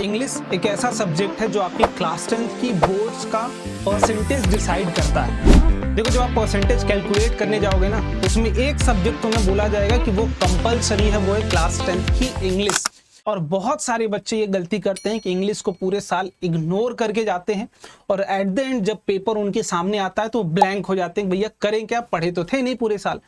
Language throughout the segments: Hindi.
इंग्लिश एक ऐसा सब्जेक्ट है जो आपकी क्लास 10 की बोर्ड्स का परसेंटेज डिसाइड करता है। देखो, जब आप परसेंटेज कैलकुलेट करने जाओगे ना, उसमें एक सब्जेक्ट तुम्हें बोला जाएगा कि वो कंपलसरी है, वो है क्लास 10 की इंग्लिश। और बहुत सारे बच्चे ये गलती करते हैं कि इंग्लिश को पूरे साल इग्नोर करके जाते हैं और एट द एंड जब पेपर उनके सामने आता है तो ब्लैंक हो जाते हैं, भैया करें क्या, पढ़े तो थे नहीं पूरे साल।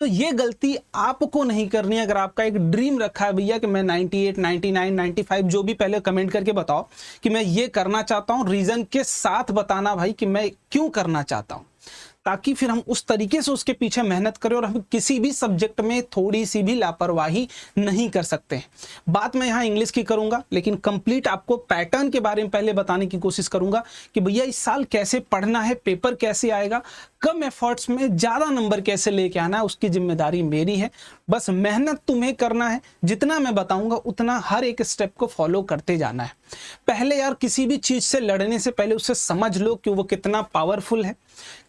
तो ये गलती आपको नहीं करनी है। अगर आपका एक ड्रीम रखा है भैया कि मैं 98, 99, 95 जो भी, पहले कमेंट करके बताओ कि मैं ये करना चाहता हूँ, रीजन के साथ बताना भाई कि मैं क्यों करना चाहता हूँ, ताकि फिर हम उस तरीके से उसके पीछे मेहनत करें और हम किसी भी सब्जेक्ट में थोड़ी सी भी लापरवाही नहीं कर सकते हैं। बात मैं यहाँ इंग्लिश की करूंगा, लेकिन कंप्लीट आपको पैटर्न के बारे में पहले बताने की कोशिश करूंगा कि भैया इस साल कैसे पढ़ना है, पेपर कैसे आएगा, कम एफर्ट्स में ज़्यादा नंबर कैसे लेके आना है, उसकी जिम्मेदारी मेरी है। बस मेहनत तुम्हें करना है, जितना मैं बताऊंगा उतना हर एक स्टेप को फॉलो करते जाना है। पहले यार किसी भी चीज़ से लड़ने से पहले उससे समझ लो कि वो कितना पावरफुल है,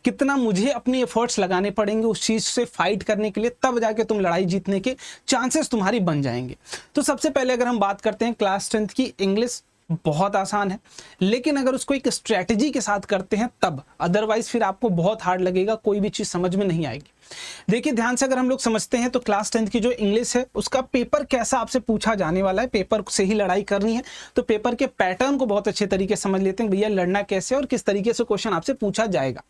कितना मुझे अपने एफर्ट्स लगाने पड़ेंगे उस चीज से फाइट करने के लिए, तब जाके तुम लड़ाई जीतने के चांसेस तुम्हारी बन जाएंगे। तो सबसे पहले अगर हम बात करते हैं क्लास 10 की इंग्लिश, बहुत आसान है, लेकिन अगर उसको एक स्ट्रेटजी के साथ करते हैं तब, अदरवाइज फिर आपको बहुत हार्ड लगेगा, कोई भी चीज समझ में नहीं आएगी। देखिए ध्यान से अगर हम लोग समझते हैं तो क्लास 10 की जो इंग्लिश है उसका पेपर कैसा आपसे पूछा जाने वाला है, पेपर से ही लड़ाई करनी है तो पेपर के पैटर्न को बहुत अच्छे तरीके से समझ लेते हैं भैया लड़ना कैसे और किस तरीके से क्वेश्चन आपसे पूछा जाएगा।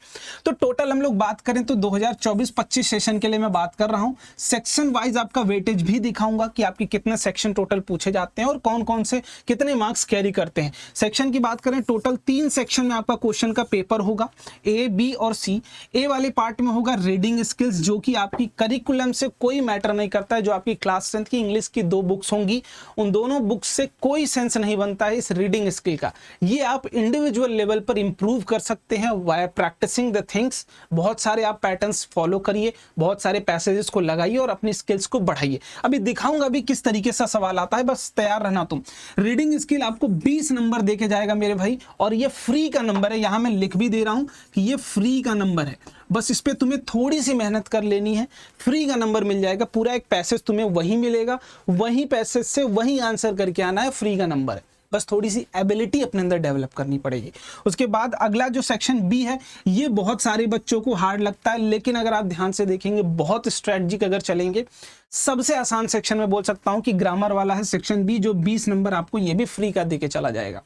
तो टोटल हम लोग बात करें तो 2024-25 सेशन के लिए मैं बात कर रहा हूं, सेक्शन वाइज आपका वेटेज भी दिखाऊंगा कि आपके कितने सेक्शन टोटल पूछे जाते हैं और कौन कौन से कितने मार्क्स कैरी करते हैं। सेक्शन की बात करें, टोटल 3 सेक्शन में आपका क्वेश्चन का पेपर होगा, ए, बी और सी। ए वाले पार्ट में होगा रीडिंग स्किल्स, जो कि आपकी करिकुलम से कोई मैटर नहीं करता है। जो आपकी क्लास 10 की इंग्लिश की 2 बुक्स होंगी, उन दोनों बुक्स से कोई सेंस नहीं बनता है इस रीडिंग स्किल का। ये आप इंडिविजुअल लेवल पर इंप्रूव कर सकते हैं बाय प्रैक्टिसिंग द थिंग्स। बहुत सारे आप पैटर्न्स फॉलो करिए, बहुत सारे पैसेजेस को लगाइए और अपनी स्किल्स को बढ़ाइए। अभी दिखाऊंगा भी किस तरीके से सवाल आता है, बस तैयार रहना तुम। रीडिंग स्किल आपको 20 नंबर देके जाएगा मेरे भाई, और ये फ्री का नंबर है। यहां मैं लिख भी दे रहा हूं कि ये फ्री का नंबर है, बस इस पे तुम्हें थोड़ी सी मेहनत कर लेनी है, फ्री का नंबर मिल जाएगा। पूरा एक पैसेज तुम्हें वही मिलेगा, वही पैसेज से वही आंसर करके आना है, फ्री का नंबर है। बस थोड़ी सी एबिलिटी अपने अंदर डेवलप करनी पड़ेगी। उसके बाद अगला जो सेक्शन बी है, ये बहुत सारे बच्चों को हार्ड लगता है, लेकिन अगर आप ध्यान से देखेंगे, बहुत स्ट्रेटजिक अगर चलेंगे, सबसे आसान सेक्शन में बोल सकता हूं कि ग्रामर वाला है सेक्शन बी, जो 20 नंबर आपको ये भी फ्री का देके चला जाएगा।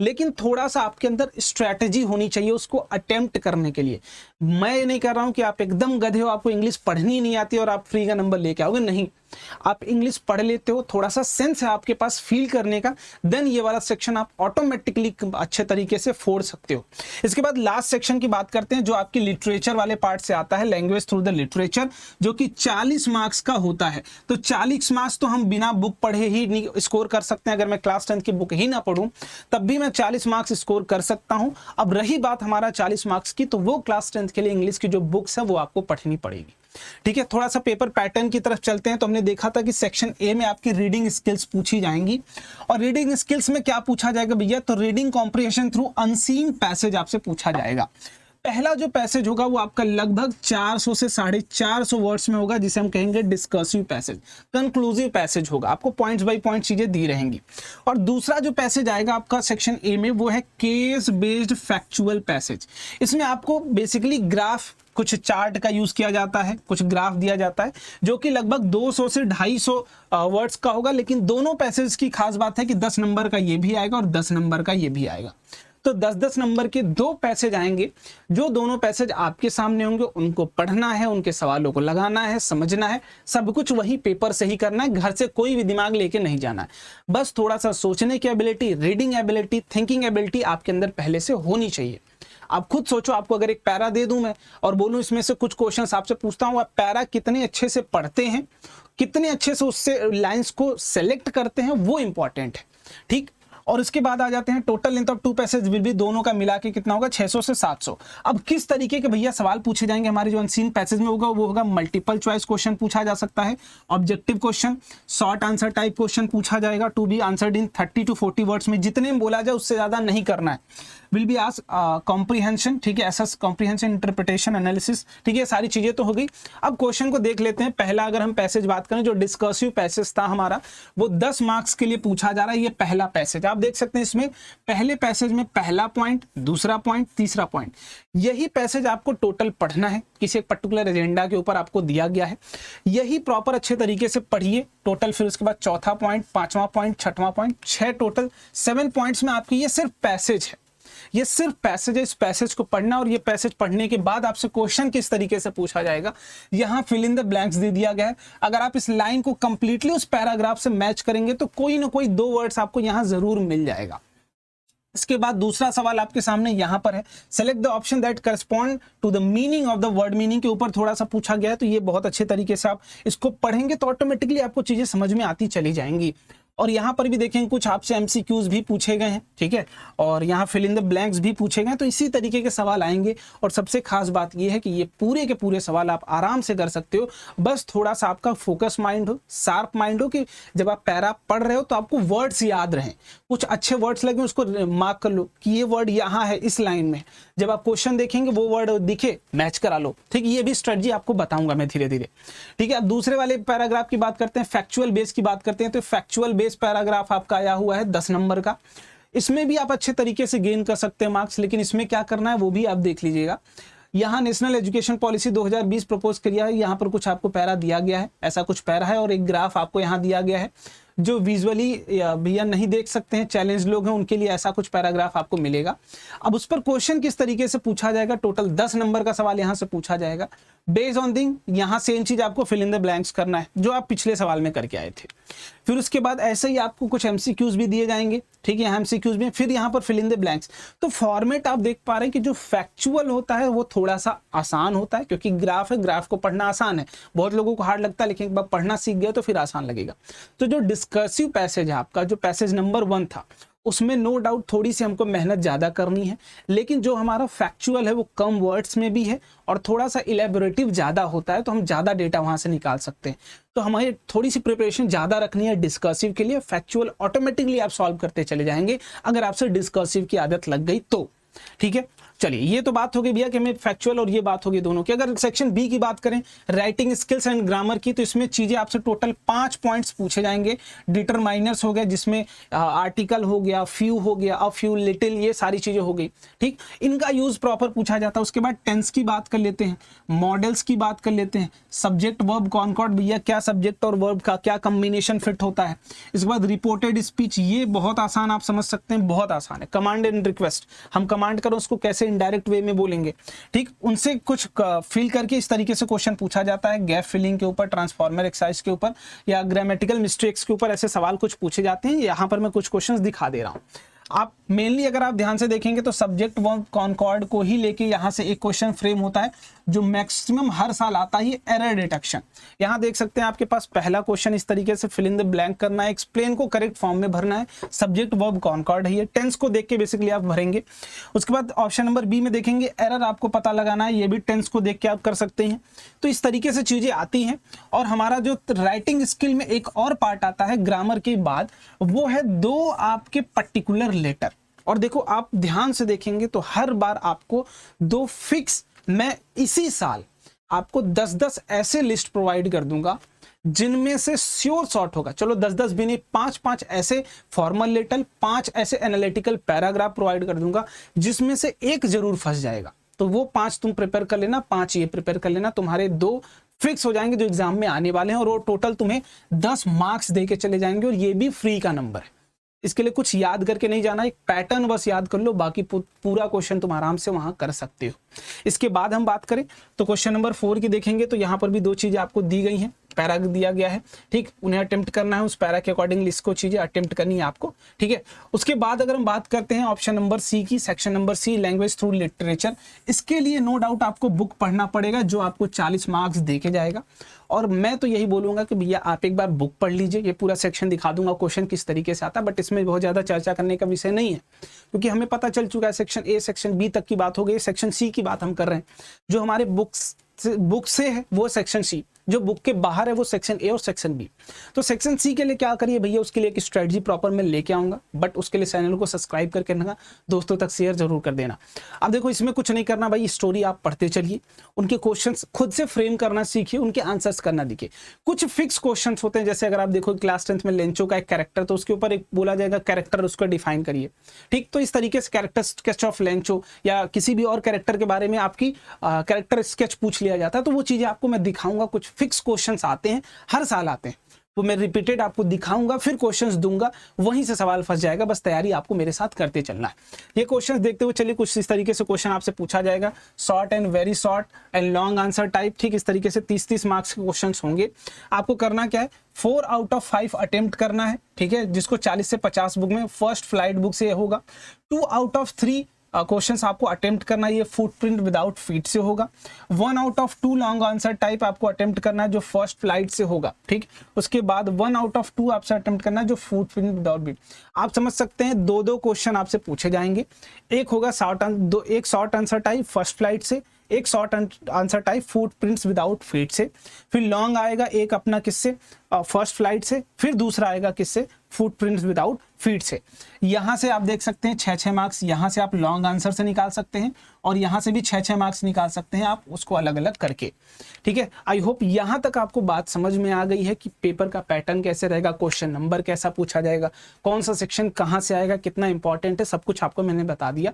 लेकिन थोड़ा सा आपके अंदर स्ट्रैटेजी होनी चाहिए उसको अटेम्प्ट करने के लिए। मैं ये नहीं कर रहा हूं कि आप एकदम गधे हो, आपको इंग्लिश पढ़नी नहीं आती और आप फ्री का नंबर लेके आओगे, नहीं। आप इंग्लिश पढ़ लेते हो, थोड़ा सा सेंस है आपके पास फील करने का, देन ये वाला सेक्शन आप ऑटोमेटिकली अच्छे तरीके से फोड़ सकते हो। इसके बाद लास्ट सेक्शन की बात करते हैं, जो आपकी लिटरेचर वाले पार्ट से आता है, लैंग्वेज थ्रू द लिटरेचर, जो कि 40 मार्क्स का होता है। तो 40 मार्क्स तो हम बिना बुक पढ़े ही नहीं स्कोर कर सकते हैं। अगर मैं क्लास 10 की बुक ही ना पढ़ूं तब भी मैं 40 मार्क्स स्कोर कर सकता हूं। अब रही बात हमारा 40 मार्क्स की, तो वो क्लास 10 के लिए इंग्लिश की जो बुक्स है वो आपको पढ़नी पड़ेगी। ठीक है, थोड़ा सा पेपर पैटर्न की तरफ चलते हैं। तो हमने देखा था कि सेक्शन ए में आपकी रीडिंग स्किल्स पूछी जाएंगी, और रीडिंग स्किल्स में क्या पूछा जाएगा भैया, तो reading comprehension through unseen passage आपसे पूछा जाएगा। पहला जो पैसेज होगा वो आपका लगभग 400 से 450 वर्ड्स में होगा, जिसे हम कहेंगे डिस्कसिव पैसेज, कंक्लूसिव पैसेज होगा। आपको पॉइंट्स बाय पॉइंट चीजें दी रहेंगी। और दूसरा जो पैसेज आएगा आपका सेक्शन ए में, वो है केस बेस्ड फैक्चुअल पैसेज। इसमें आपको बेसिकली ग्राफ, कुछ चार्ट का यूज किया जाता है, कुछ ग्राफ दिया जाता है, जो कि लगभग 200 से 250 वर्ड्स का होगा। लेकिन दोनों पैसेज की खास बात है कि 10 नंबर का ये भी आएगा और 10 नंबर का ये भी आएगा। तो 10-10 नंबर के 2 पैसेज आएंगे, जो दोनों पैसेज आपके सामने होंगे, उनको पढ़ना है, उनके सवालों को लगाना है, समझना है, सब कुछ वही पेपर से ही करना है, घर से कोई भी दिमाग लेके नहीं जाना है। बस थोड़ा सा सोचने की ability, reading ability, thinking ability आपके अंदर पहले से होनी चाहिए। आप खुद सोचो, आपको अगर एक पैरा दे दूं मैं और बोलूं इसमें से कुछ क्वेश्चंस आपसे पूछता हूं, आप पैरा कितने अच्छे से पढ़ते हैं, कितने अच्छे से उससे लाइंस को सेलेक्ट करते हैं, वो इंपॉर्टेंट है। ठीक, और इसके बाद आ जाते हैं total length of 2 passage will be, दोनों का मिला के कितना होगा, 600 से 700। अब किस तरीके के भैया सवाल पूछे जाएंगे हमारे जो अनसीन पैसेज में होगा, वो होगा मल्टीपल चॉइस क्वेश्चन पूछा जा सकता है, objective question, short answer type question पूछा जाएगा, to be answered in 30 to 40 words में, जितने में बोला जाए उससे ज्यादा नहीं करना है। विल बी आस्क्ड कॉम्प्रिहेंशन, ठीक है, एसएस कॉम्प्रिहेंशन, इंटरप्रिटेशन, एनालिसिस, ठीक है, सारी चीजें तो हो गई। अब क्वेश्चन को देख लेते हैं। पहला अगर हम पैसेज बात करें, जो डिस्कर्सिव पैसेज था हमारा, वो 10 मार्क्स के लिए पूछा जा रहा है। ये पहला पैसेज, आप देख सकते हैं इसमें पहले पैसेज में पहला पॉइंट, दूसरा पॉइंट, तीसरा पॉइंट, यही पैसेज आपको टोटल पढ़ना है, किसी एक पर्टिकुलर एजेंडा के ऊपर आपको दिया गया है, यही प्रॉपर अच्छे तरीके से पढ़िए टोटल। फिर उसके बाद चौथा पॉइंट, पांचवा पॉइंट, छठवां पॉइंट, 6 टोटल 7 पॉइंट्स में आपकी ये सिर्फ पैसेज है, ये सिर्फ पैसेज है। इस पैसेज को पढ़ना और ये पैसेज पढ़ने के बाद आपसे क्वेश्चन किस तरीके से पूछा जाएगा, यहाँ फिल इन द ब्लैंक्स दे दिया गया है। अगर आप इस लाइन को कंप्लीटली उस पैराग्राफ से मैच करेंगे तो कोई ना कोई 2 वर्ड्स आपको यहाँ जरूर मिल जाएगा। इसके बाद दूसरा सवाल आपके सामने यहाँ पर है, select the option that correspond to the meaning of the word. Meaning के ऊपर थोड़ा सा पूछा गया है, तो ये बहुत अच्छे तरीके से आप इसको पढ़ेंगे तो ऑटोमेटिकली आपको चीजें समझ में आती चली जाएंगी। और यहाँ पर भी देखेंगे कुछ आपसे एमसीक्यूज भी पूछे गए हैं, ठीक है, और यहाँ फिल इन द ब्लैंक्स भी पूछे गए हैं, तो इसी तरीके के सवाल आएंगे। और सबसे खास बात ये है कि ये पूरे के पूरे सवाल आप आराम से कर सकते हो, बस थोड़ा सा आपका फोकस माइंड हो, शार्प माइंड हो, कि जब आप पैरा पढ़ रहे हो तो आपको वर्ड्स याद रहें, कुछ अच्छे वर्ड्स लगे उसको मार्क कर लो कि ये वर्ड यहाँ है इस लाइन में, जब आप क्वेश्चन देखेंगे वो वर्ड दिखे मैच करा लो, ठीक है। ये भी स्ट्रेटजी आपको बताऊंगा मैं धीरे धीरे, ठीक है। अब दूसरे वाले पैराग्राफ की बात करते हैं, फैक्चुअल बेस की बात करते हैं। तो फैक्चुअल बेस पैराग्राफ आपका आया हुआ है 10 नंबर का, इसमें भी आप अच्छे तरीके से गेन कर सकते हैं मार्क्स, लेकिन इसमें क्या करना है वो भी आप देख लीजिएगा। यहाँ नेशनल एजुकेशन पॉलिसी 2020 प्रपोज किया है, यहाँ पर कुछ आपको पैरा दिया गया है, ऐसा कुछ पैरा है और एक ग्राफ आपको यहाँ दिया गया है। जो विजुअली भैया नहीं देख सकते हैं, चैलेंज लोग हैं, उनके लिए ऐसा कुछ पैराग्राफ आपको मिलेगा। अब उस पर क्वेश्चन किस तरीके से पूछा जाएगा, टोटल 10 नंबर का सवाल यहाँ से पूछा जाएगा। बेस्ड ऑन थिंग यहाँ सेम चीज आपको फिल इन द ब्लैंक्स करना है जो आप पिछले सवाल में करके आए थे। फिर उसके बाद ऐसे ही आपको कुछ एमसीक्यूज भी दिए जाएंगे, ठीक है, एमसीक्यूज में फिर यहाँ पर फिल इन द ब्लैंक्स। तो फॉर्मेट आप देख पा रहे हैं कि जो फैक्चुअल होता है वो थोड़ा सा आसान होता है, क्योंकि ग्राफ है, ग्राफ को पढ़ना आसान है, बहुत लोगों को हार्ड लगता है, लेकिन एक बार पढ़ना सीख गए तो फिर आसान लगेगा। तो जो डिस्कर्सिव पैसेज है आपका, जो पैसेज नंबर 1 था, उसमें नो डाउट थोड़ी सी हमको मेहनत ज़्यादा करनी है, लेकिन जो हमारा फैक्चुअल है वो कम वर्ड्स में भी है और थोड़ा सा इलेबोरेटिव ज़्यादा होता है, तो हम ज़्यादा डेटा वहाँ से निकाल सकते हैं। तो हमें थोड़ी सी प्रिपरेशन ज़्यादा रखनी है डिस्कर्सिव के लिए। फैक्चुअल ऑटोमेटिकली आप सॉल्व करते चले जाएंगे अगर आपसे डिस्कर्सिव की आदत लग गई तो, ठीक है। चलिए, ये तो बात हो गई भैया कि हमें फैक्चुअल, और ये बात होगी दोनों की। अगर सेक्शन बी की बात करें, राइटिंग स्किल्स एंड ग्रामर की, तो इसमें चीजें आपसे टोटल 5 पॉइंट्स पूछे जाएंगे। डिटरमाइनर्स हो गया, जिसमें आर्टिकल हो गया, फ्यू हो गया, अ फ्यू, लिटिल, ये सारी चीजें हो गई, ठीक। इनका यूज प्रॉपर पूछा जाता है। उसके बाद टेंस की बात कर लेते हैं, मॉडल्स की बात कर लेते हैं, सब्जेक्ट वर्ब कॉनकॉर्ड, भैया क्या सब्जेक्ट और वर्ब का क्या कॉम्बिनेशन फिट होता है। इसके बाद रिपोर्टेड स्पीच, ये बहुत आसान, आप समझ सकते हैं, बहुत आसान है। कमांड एंड रिक्वेस्ट, हम कमांड करो उसको कैसे इनडायरेक्ट वे में बोलेंगे, ठीक, उनसे कुछ फिल करके इस तरीके से क्वेश्चन पूछा जाता है। गैप फिलिंग के ऊपर, ट्रांसफॉर्मर एक्सरसाइज के ऊपर, या ग्रामेटिकल मिस्टेक्स के ऊपर ऐसे सवाल कुछ पूछे जाते हैं। यहाँ पर मैं कुछ क्वेश्चंस दिखा दे रहा हूँ। आप मेनली अगर आप ध्यान से देखेंगे तो सब्जेक्ट वर्ब कॉनकॉर्ड को ही लेके यहाँ से एक क्वेश्चन फ्रेम होता है, जो मैक्सिमम हर साल आता है, एरर डिटेक्शन। यहाँ देख सकते हैं आपके पास पहला क्वेश्चन इस तरीके से फिल इन द ब्लैंक करना है, एक्सप्लेन को करेक्ट फॉर्म में भरना है, सब्जेक्ट वर्ब कॉनकॉर्ड है, ये टेंस को देख के बेसिकली आप भरेंगे। उसके बाद ऑप्शन नंबर बी में देखेंगे एरर आपको पता लगाना है, ये भी टेंस को देख के आप कर सकते हैं। तो इस तरीके से चीजें आती हैं। और हमारा जो राइटिंग स्किल में एक और पार्ट आता है ग्रामर के बाद, वो है 2 आपके पर्टिकुलर लेटर। और देखो, आप ध्यान से देखेंगे तो हर बार आपको 2 फिक्स, मैं इसी साल आपको 10-10 ऐसे लिस्ट प्रोवाइड कर दूंगा जिनमें से श्योर शॉर्ट होगा, चलो 10-10 भी नहीं, 5-5 ऐसे फॉर्मल लेटर, 5 ऐसे एनालिटिकल पैराग्राफ प्रोवाइड कर दूंगा जिसमें से एक जरूर फंस जाएगा। तो वो 5 तुम प्रिपेयर कर लेना, 5 ये प्रिपेयर कर लेना, तुम्हारे 2 फिक्स हो जाएंगे जो एग्जाम में आने वाले हैं, और वो टोटल तुम्हें 10 मार्क्स दे के चले जाएंगे, और ये भी फ्री का नंबर है। इसके लिए कुछ याद करके नहीं जाना, एक पैटर्न बस याद कर लो, बाकी पूरा क्वेश्चन तुम आराम से वहां कर सकते हो। इसके बाद हम बात करें तो क्वेश्चन नंबर 4 की देखेंगे, तो यहाँ पर भी 2 चीजें आपको दी गई हैं, पैरा दिया गया है, ठीक, उन्हें अटेम्प्ट करना है, उस पैरा के अकॉर्डिंगली इसको चीजें अटेम्प्ट करनी है आपको, ठीक है। उसके बाद अगर हम बात करते हैं ऑप्शन नंबर सी की, section number C, language through literature, इसके लिए नो डाउट आपको बुक पढ़ना पड़ेगा, जो आपको 40 मार्क्स दे के जाएगा। और मैं तो यही बोलूंगा कि भैया आप एक बार बुक पढ़ लीजिए, ये पूरा सेक्शन दिखा दूंगा क्वेश्चन किस तरीके से आता है, बट इसमें बहुत ज्यादा चर्चा करने का विषय नहीं है, क्योंकि हमें पता चल चुका है सेक्शन ए सेक्शन बी तक की बात हो गई, सेक्शन सी की बात हम कर रहे हैं। जो हमारे बुक से है वो सेक्शन सी, जो बुक के बाहर है वो सेक्शन ए और सेक्शन बी। तो सेक्शन सी के लिए क्या करिए भैया, उसके लिए एक स्ट्रेटजी प्रॉपर मैं लेके आऊंगा, बट उसके लिए चैनल को सब्सक्राइब करके रखना, दोस्तों तक शेयर जरूर कर देना। अब देखो इसमें कुछ नहीं करना भाई, स्टोरी आप पढ़ते चलिए, उनके क्वेश्चंस खुद से फ्रेम करना सीखिए, उनके आंसर्स करना दिखे। कुछ फिक्स क्वेश्चंस होते हैं, जैसे अगर आप देखो क्लास 10th में लेंचो का एक कैरेक्टर, तो उसके ऊपर एक बोला जाएगा कैरेक्टर, उसको डिफाइन करिए, ठीक। तो इस तरीके से कैरेक्टर स्केच ऑफ लेंचो या किसी भी और कैरेक्टर के बारे में आपकी कैरेक्टर स्केच पूछ लिया जाता है, तो वो चीजें आपको मैं दिखाऊंगा। कुछ फिक्स क्वेश्चंस आते हैं, हर साल आते हैं, तो मैं रिपीटेड आपको दिखाऊंगा, फिर क्वेश्चंस दूंगा, वहीं से सवाल फंस जाएगा। बस तैयारी आपको मेरे साथ करते चलना है। ये क्वेश्चंस देखते हुए चलिए, कुछ इस तरीके से क्वेश्चन आपसे पूछा जाएगा, short and very short and long answer type, ठीक। इस तरीके से 30-30 मार्क्स के क्वेश्चंस होंगे। आपको करना क्या है, 4 आउट ऑफ 5 अटेम्प्ट करना है, ठीक है, जिसको 40 से 50 बुक में फर्स्ट फ्लाइट बुक से होगा। 2 आउट ऑफ 3 क्वेश्चंस आपको अटेम्प्ट करना है, ये फुटप्रिंट विदाउट फीट से होगा। 1 out of 2 long answer type आपको अटेम्प्ट करना है, जो फर्स्ट फ्लाइट से होगा, ठीक। उसके बाद 1 आउट ऑफ 2 आपसे अटेम्प्ट करना है, जो फुटप्रिंट विदाउट बीट। आप समझ सकते हैं 2-2 क्वेश्चन आपसे पूछे जाएंगे। एक होगा एक short answer type first flight से, एक short answer type footprints without feet से, फिर लॉन्ग आएगा एक अपना किससे, फर्स्ट फ्लाइट से, फिर दूसरा आएगा किससे, फुटप्रिंट्स विदाउट फीट से। यहां से आप देख सकते हैं 6-6 मार्क्स यहां से आप लॉन्ग आंसर से निकाल सकते हैं, और यहां से भी 6-6 मार्क्स निकाल सकते हैं आप उसको अलग अलग करके, ठीक है। आई होप यहां तक आपको बात समझ में आ गई है कि पेपर का पैटर्न कैसे रहेगा, क्वेश्चन नंबर कैसा पूछा जाएगा, कौन सा सेक्शन कहां से आएगा, कितना इंपॉर्टेंट है, सब कुछ आपको मैंने बता दिया।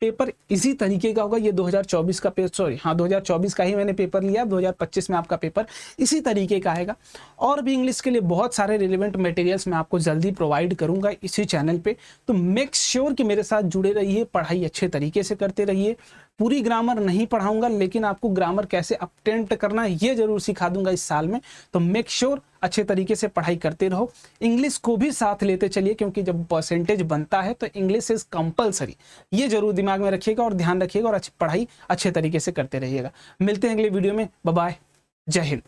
पेपर इसी तरीके का होगा, ये 2024 का पेपर, सॉरी हाँ 2024 का ही मैंने पेपर लिया, 2025 में आपका पेपर इसी तरीके का आएगा। और भी इंग्लिश के लिए बहुत सारे रिलेवेंट मटेरियल्स मैं आपको जल्दी प्रोवाइड करूंगा इसी चैनल पे, तो मेक श्योर कि मेरे साथ जुड़े रहिए, पढ़ाई अच्छे तरीके से करते रहिए। पूरी ग्रामर नहीं पढ़ाऊंगा, लेकिन आपको ग्रामर कैसे अटेम्प्ट करना है ये जरूर सिखा दूंगा इस साल में, तो मेक श्योर अच्छे तरीके से पढ़ाई करते रहो। इंग्लिश को भी साथ लेते चलिए, क्योंकि जब परसेंटेज बनता है तो इंग्लिश इज कंपलसरी, ये जरूर दिमाग में रखिएगा और ध्यान रखिएगा, और अच्छी पढ़ाई अच्छे तरीके से करते रहिएगा। मिलते हैं अगले वीडियो में, बाय बाय, जय हिंद।